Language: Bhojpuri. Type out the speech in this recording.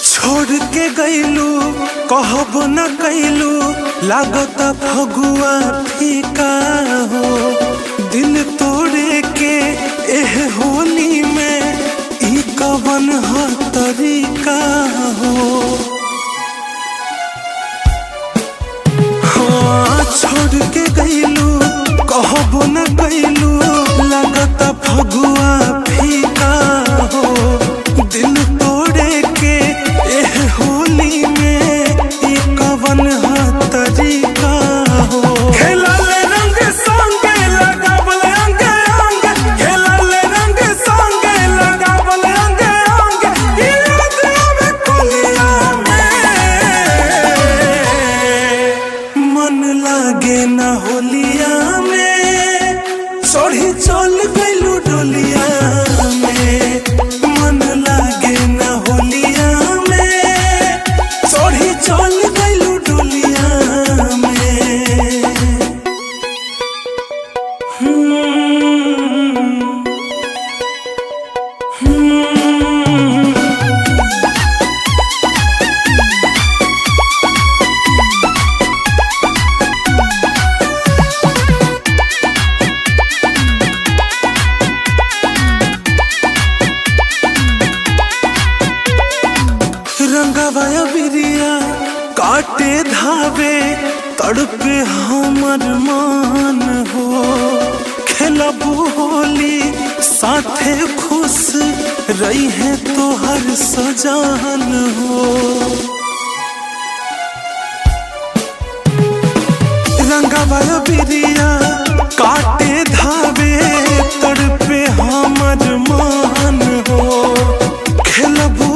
छोड़ के गईलू कहब न कैलू लागत फगुआ फीका हो। दिल तोड़े के एह होली में ई कवन ह तरीका हो। हाँ छोड़ के गईलू कहब न कैलू लागत फगुआ फीका हो। दिल तोड़े के एह होली में ई कवन ह तरीका हो। खेलल रंग संगे लगावल अंग अंग, खेलल रंग संगे लगावल अंग अंग, ई याद आवे कोलिया में। मन लागे ना होलिया में, सोढ़ी चल गइलू डोलिया में। मन लागे ना होलिया में, सोढ़ी चल गइलू डोलिया में। रंगवाया बिरिया काटे धावे तड़पे हमर मान हो। खेलबू होली साथे खुश रही है तो हर सजान हो। रंगवाया बिरिया काटे धावे तड़पे हमर मान हो। खेलबू